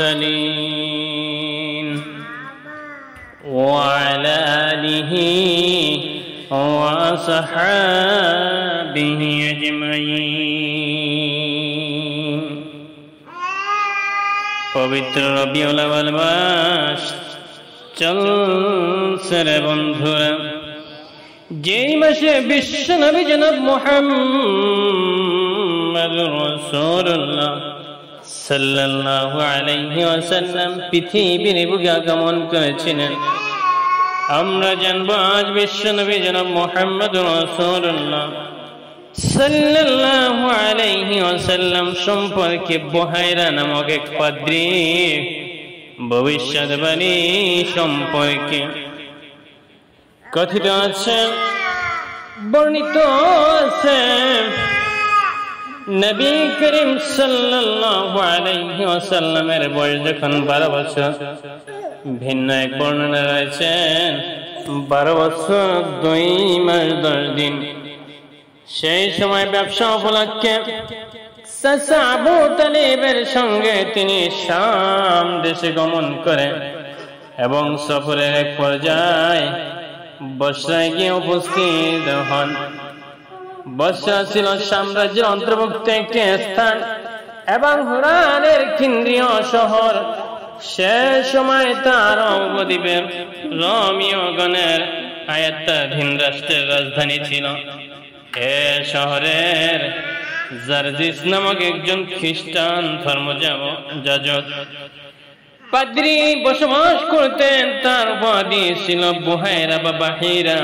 والمرسلين وعلى آله وصحابه أجمعين পবিত্র রবিউল আউয়াল মাস চলছে রে বন্ধুরা, যেই মাসে বিশ্ব নবী জনাব মুহাম্মদুর রাসূলুল্লাহ সাল্লাল্লাহু আলাইহি ওয়াসাল্লাম পৃথিবীর বুকে আগমন করেছিলেন। আমরা জানবো আজ বিশ্ব নবী জনাব মুহাম্মদুর রাসূলুল্লাহ সাল্লাল্লাহু আলাইহি ওয়াসাল্লাম সম্পর্কে বুহাইরা নামক এক পাদ্রী ভবিষ্যৎবাণী সম্পর্কে কথিত আছে, বর্ণিত আছে। নবী করিম সাল্লাল্লাহু আলাইহি ওয়াসাল্লামের বয়স যখন 12 বছর, ভিন্ন এক বর্ণনা রয়েছে 12 বছর 2 মাস 10 দিন। সেই সময় ব্যবসা উপলক্ষে চাচা আবু তালিবের সঙ্গে তিনি শাম দেশে গমন করেন এবং সফরের এক পর্যায়ে বসরায় গিয়ে উপস্থিত হন। বসরা ছিল সাম্রাজ্যের অন্তর্ভুক্ত একটি স্থান এবং হুরানের কেন্দ্রীয় শহর। সে সময় তার উপদ্বীপের রোমীয়গণের আয়ত্তাধীন রাষ্ট্রের রাজধানী ছিল। এ শহরের জারজিস নামক একজন খ্রিস্টান ধর্মযাজক পাদ্রী বসবাস করতেন। তার উপাধি ছিল বুহাইরা বা বাহিরা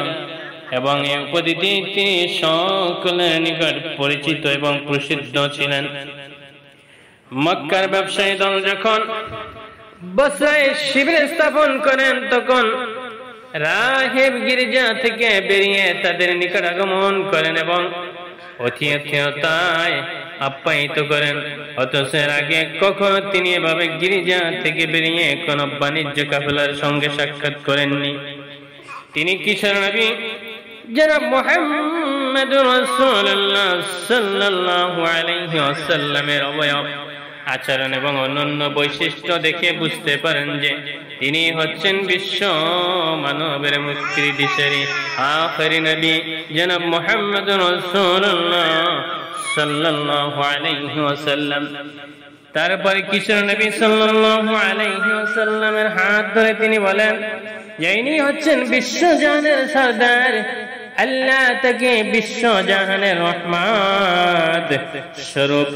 এবং এই উপাধিতে তিনি সকলের নিকট পরিচিত এবং প্রসিদ্ধ ছিলেন। মক্কার ব্যবসায়ী দল যখন বসরায় শিবির স্থাপন করেন, তখন রাহিব গির্জা থেকে বেরিয়ে তাদের নিকট আগমন করেন এবং অতিথিয়তায় আপ্যায়িত করেন। অথচ এর আগে কখনো তিনি এভাবে গির্জা থেকে বেরিয়ে কোন বাণিজ্য কাফেলার সঙ্গে সাক্ষাৎ করেননি। তিনি কিশোর নবী জনাব মুহাম্মদুর রাসূলুল্লাহ সাল্লাল্লাহু আলাইহি ওয়াসাল্লামের অবয়ব, আচরণ এবং অন্যান্য বৈশিষ্ট্য দেখে বুঝতে পারেন যে তিনি হচ্ছেন বিশ্ব মানবের মুক্তির দিশারি আখিরি নবী জনাব মুহাম্মদুর রাসূলুল্লাহ সাল্লাল্লাহু আলাইহি ওয়াসাল্লাম। তারপরে কিশোর নবী সাল্লাল্লাহু আলাইহি ওয়াসাল্লামের হাত ধরে তিনি বলেন যে ইনি হচ্ছেন বিশ্বজাহানের সরদার, আল্লাহ তাকে বিশ্বজাহানের রহমত স্বরূপ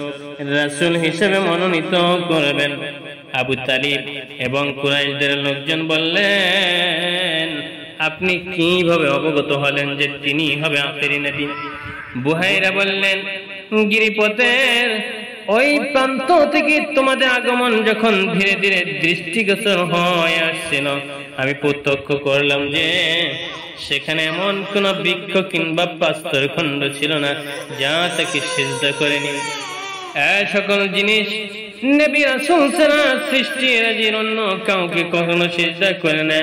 রাসূল হিসেবে মনোনীত করবেন। আবু তালিব এবং কুরাইশদের লোকজন বললেন, আপনি কিভাবে অবগত হলেন যে তিনি হবে আখিরি নবী? বুহাইরা বললেন, গিরিপথের ওই প্রান্ত থেকে তোমাদের আগমন যখন ধীরে ধীরে দৃষ্টিগোচর হয়ে আসছিল, আমি প্রত্যক্ষ করলাম যে সেখানে এমন কোন বৃক্ষ কিংবা পাথর খণ্ড ছিল না যা তাকে সিজদা করেনি। সকল জিনিস নবী রাসূল ছাড়া সৃষ্টির অন্য কাউকে কখনো সিজদা করে না।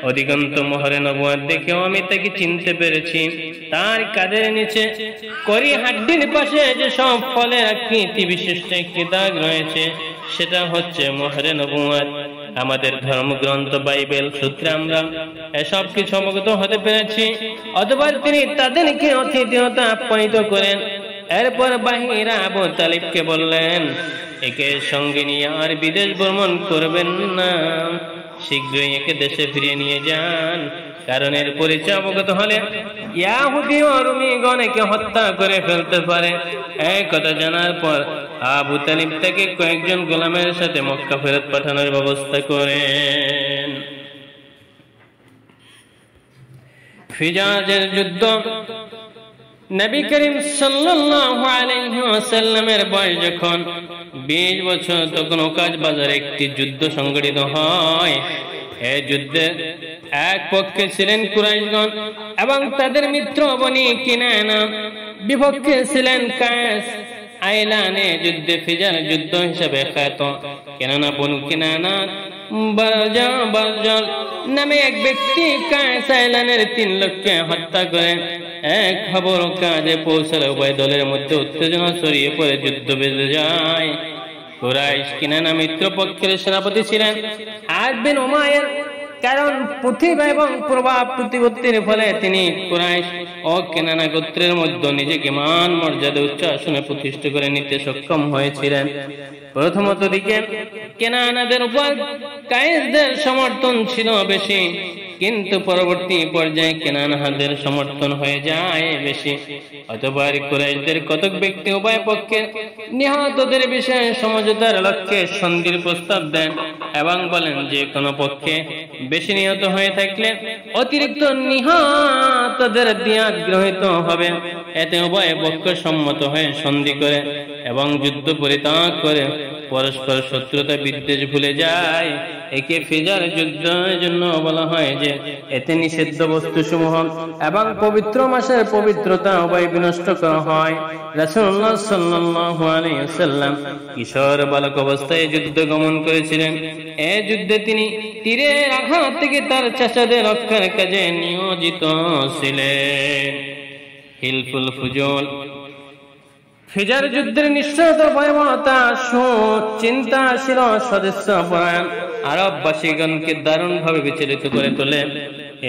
অধিকান্ত মোহরে নবুয়ত দেখেও আমি তাকে চিনতে পেরেছি। তার কাঁধের নিচে করি হাড্ডির পাশে যে সব ফলের আকৃতি বিশিষ্ট একটি দাগ রয়েছে, সেটা হচ্ছে মোহরে নবুয়ত। আমাদের ধর্মগ্রন্থ বাইবেল সূত্রে আমরা এসব কিছু অবগত হতে পেরেছি। অথবা তিনি তাদেরকে অতিথিয়তা আপ্যায়িত করেন। এরপর বাহিরা আবু তালিবকে বললেন, একে সঙ্গে নিয়ে আর বিদেশ ভ্রমণ করবেন না, শীঘ্রই একে দেশে ফিরিয়ে নিয়ে যান, কারণ এর পরিচয় অবগত হলে ইহুদি ও রোমীগণ একে হত্যা করে ফেলতে পারে। এই কথা জানার পর আবু তালিব তাকে কয়েকজন গোলামের সাথে মক্কা ফেরত পাঠানোর ব্যবস্থা করেন। ফিজাজের যুদ্ধ। নবী করিম সাল্লাল্লাহু আলাইহি ওয়াসাল্লামের বয়স যখন 20 বছর, তখন ওকাজ বাজারে একটি যুদ্ধ সংঘটিত হয়। এই যুদ্ধে এক পক্ষে ছিলেন কুরাইশগণ এবং তাদের মিত্র বনি কিনানা, বিপক্ষে ছিলেন কায়েস আইলানে। যুদ্ধে ফিজার যুদ্ধ হিসেবে খ্যাত, কেননা বনু কিনানা বারজাল নামে এক ব্যক্তি কায়েস আইলানের 3 লোককে হত্যা করেন। এক খবর কাজে পৌঁছালে উভয় দলের মধ্যে উত্তেজনা ছড়িয়ে পড়ে যুদ্ধ বেজে যায়। কুরাইশ কিনানা মিত্রপক্ষের সেনাপতি ছিলেন আদ বিন উমাইর। কারণ প্রতিভা এবং প্রভাব প্রতিপত্তির ফলে তিনি কুরাইশ ও কিনানা গোত্রের মধ্যে নিজেকে মান মর্যাদা উচ্চ আসনে প্রতিষ্ঠা করে নিতে সক্ষম হয়েছিলেন। প্রথমত দিকে কেনানাদের উপর কায়েসদের সমর্থন ছিল বেশি, কিন্তু পরবর্তী পর্যায়ে কেনানাদের সমর্থন হয়ে যায় বেশি। অতঃপর কুরাইশদের কতক ব্যক্তি উভয় পক্ষে নিহতদের বিষয়ে সমঝোতার লক্ষ্যে সন্ধির প্রস্তাব দেন এবং বলেন যে কোনো পক্ষে বেশি নিহত হয়ে থাকলে অতিরিক্ত নিহতদের দিয়াত গ্রহীত হবে। এতে উভয় পক্ষ সম্মত হয়ে সন্ধি করে এবং যুদ্ধ পরিত্যাগ করে পরস্পর শত্রুতা বিদ্বেষ ভুলে যায়। একে ফিজার যুদ্ধের জন্য বলা হয় যে এতে নিষিদ্ধ বস্তু সমূহ এবং পবিত্র মাসের পবিত্রতা উভয় বিনষ্ট করা হয়। রাসূলুল্লাহ সাল্লাল্লাহু আলাইহি ওয়াসাল্লাম কিশোর বালক অবস্থায় যুদ্ধ গমন করেছিলেন। এই যুদ্ধে তিনি তীরের আঘাত থেকে তার চাচাদের রক্ষার কাজে নিয়োজিত ছিলেন। হিলফুল ফুজুল ফিজার যুদ্ধের নিশ্চয়তা ভয়াবহতা সুচিন্তাশীল সদস্য পরায়ণ আরববাসীগণকে দারুণভাবে বিচলিত করে তোলে।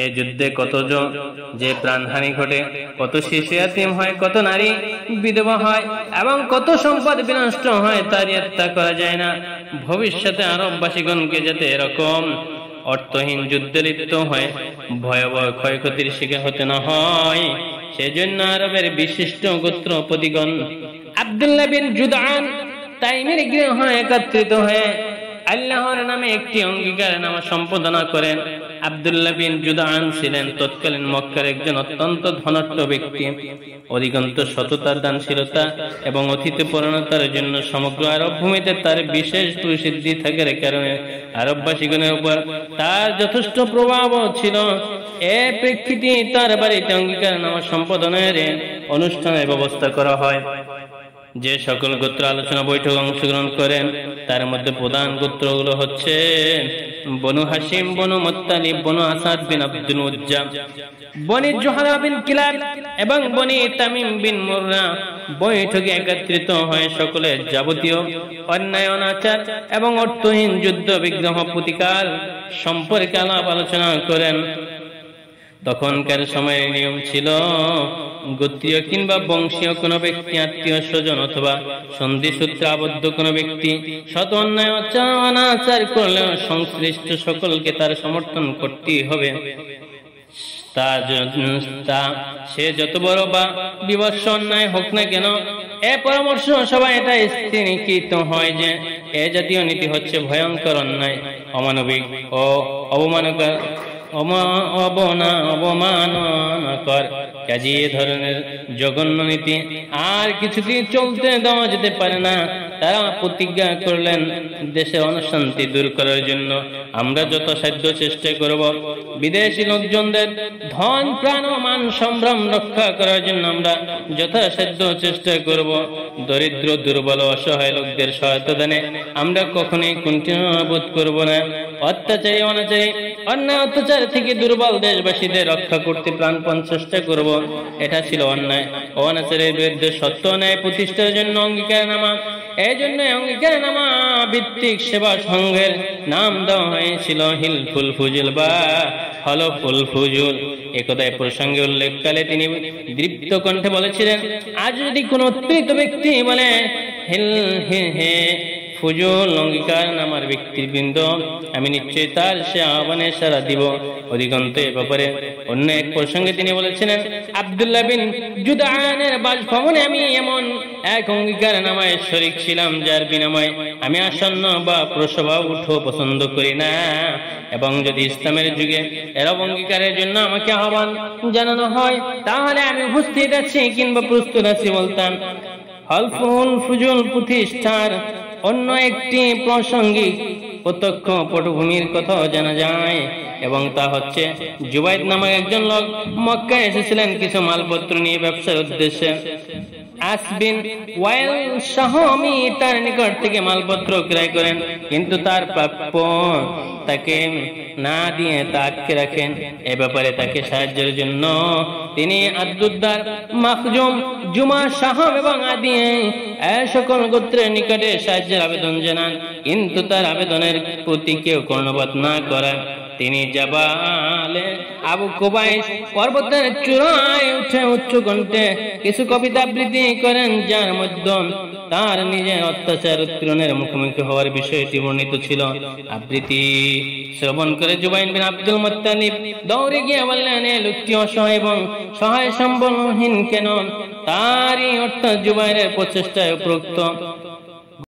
এই যুদ্ধে কতজন যে প্রাণহানি ঘটে, কত শিশু এতিম হয়, কত নারী বিধবা হয় এবং কত সম্পদ বিনষ্ট হয় তার ইয়ত্তা করা যায় না। ভবিষ্যতে আরববাসীগণকে যাতে এরকম অর্থহীন যুদ্ধে লিপ্ত হয় ভয়াবহ ক্ষয়ক্ষতির শিকার হতে না হয়, সেজন্য আরবের বিশিষ্ট গোত্রপতিগণ আব্দুল্লাহ বিন জুদআন তাইমের গৃহে একত্রিত হয়ে আল্লাহর নামে একটি অঙ্গীকারনামা সম্পাদনা করেন। আব্দুল্লাহ বিন জুদআন ছিলেন তৎকালীন মক্কার একজন অত্যন্ত ধনাঢ্য ব্যক্তি। অধিকান্ত সততার, দানশীলতা এবং অতিথিপরায়ণতার জন্য সমগ্র আরব ভূমিতে তার বিশেষ প্রসিদ্ধি থাকার কারণে আরববাসীগণের উপর তার যথেষ্ট প্রভাব ছিল। এ প্রেক্ষিতে তার বাড়িতে অঙ্গীকারনামা সম্পাদনের অনুষ্ঠানের ব্যবস্থা করা হয়। যে সকল গোত্র আলোচনা বৈঠক অংশগ্রহণ করেন তার মধ্যে প্রধান গোত্রগুলো হচ্ছে বনু হাশিম, বনু মুত্তালিব, বনু আসাদ বিন আব্দুল উজ্জা, বনি জোহরা বিন কিলাব এবং বনি তামিম বিন মুররা বৈঠকে একত্রিত হয়ে সকলের যাবতীয় অন্যায় অনাচার এবং অর্থহীন যুদ্ধ বিগ্রহ প্রতিকার সম্পর্কে আলাপ আলোচনা করেন। তখনকার সময়ের নিয়ম ছিল গোত্রীয় কিংবা বংশীয় কোনো ব্যক্তি, আত্মীয় স্বজন অথবা সন্ধিসূত্রে আবদ্ধ কোনো ব্যক্তি শত অন্যায় অনাচার করলেও সংশ্লিষ্ট সকলকে তার সমর্থন করতেই হবে। সে যত বড় বা বিভৎস অন্যায় হোক না কেন, এ পরামর্শ সবাই এটা স্থিরীকৃত হয় যে এ জাতীয় নীতি হচ্ছে ভয়ঙ্কর অন্যায়, অমানবিক ও অবমাননাকর কাজে এ ধরনের জঘন্য নীতি আর কিছুতেই চলতে দেওয়া যেতে পারে না। তারা প্রতিজ্ঞা করলেন দেশের অশান্তি দূর করার জন্য আমরা যথাসাধ্য চেষ্টা করব। বিদেশি লোকজনদের ধন, প্রাণ ও মান সম্ভ্রম রক্ষা করার জন্য আমরা যথাসাধ্য চেষ্টা করব। দরিদ্র, দুর্বল, অসহায় লোকদের সহায়তা দানে আমরা কখনোই কুণ্ঠিবোধ করব না। অত্যাচারী, অনাচারী, অন্যায় অত্যাচার থেকে দুর্বল দেশবাসীদের রক্ষা করতে প্রাণপণ চেষ্টা করব। এটা ছিল অন্যায় ও অনাচারের বিরুদ্ধে সত্য ন্যায় প্রতিষ্ঠার জন্য অঙ্গীকারনামা। এই জন্য অঙ্গীকারনামা ভিত্তিক সেবা সংঘের নাম দেওয়া হয়েছিল হিলফুল ফুজুল বা হলফুল ফুজুল। একদায় প্রসঙ্গে উল্লেখকালে তিনি দীপ্ত কণ্ঠে বলেছিলেন, আজ যদি কোন উত্তেজিত ব্যক্তি বলে ফুজুল অঙ্গীকারনামার ব্যক্তিবৃন্দ, আমি নিশ্চয়ই তার সে আহ্বানে সাড়া দিব। অধিকন্ত এ ব্যাপারে অন্য এক প্রসঙ্গে তিনি বলেছিলেন, আব্দুল্লাহ বিন জুদআনের বাসভবনে আমি এমন এক অঙ্গীকারনামায় শরীক ছিলাম যার বিনিময়ে আমি আসন্ন বা প্রসবা উঠো পছন্দ করি না, এবং যদি ইসলামের যুগে এরব অঙ্গীকারের জন্য আমাকে আহ্বান জানানো হয় তাহলে আমি উপস্থিত আছি কিংবা প্রস্তুত আছি বলতাম। হলফুল ফুজুল প্রতিষ্ঠার অন্য একটি প্রাসঙ্গিক প্রত্যক্ষ পটভূমির কথা জানা যায় এবং তা হচ্ছে জুবাইদ নামক একজন লোক মক্কায় এসেছিলেন কিছু মালপত্র নিয়ে ব্যবসার উদ্দেশ্যে। আসবিন ওয়াইল শাহমি তার নিকট থেকে মালপত্র ক্রয় করেন, কিন্তু তার প্রাপ্য তাকে না দিয়ে তা আটকে রাখেন। এ ব্যাপারে তাকে সাহায্যের জন্য তিনি আব্দুদ্দার, মাখজুম, জুমা, শাহম এবং আদি সকল গোত্রের নিকটে সাহায্যের আবেদন জানান, কিন্তু তার আবেদনের প্রতি কেউ কর্ণপাত না করা। তিনি জাবালে আবু কুবাইস পর্বতের চূড়ায় উঠে উচ্চ কণ্ঠে কিছু কবিতা আবৃত্তি করেন, যার মধ্যে তার নিজের অত্যাচার উৎপীড়নের মুখোমুখি হওয়ার বিষয়টি বর্ণিত ছিল। আবৃত্তি শ্রবণ করে জুবাইর বিন আব্দুল মুত্তালিব দৌড়ে গিয়ে বললেন, এ লোকটি অসহায় এবং সহায় সম্বলহীন কেন? তারই অর্থাৎ জুবাইরের প্রচেষ্টায় উপরোক্ত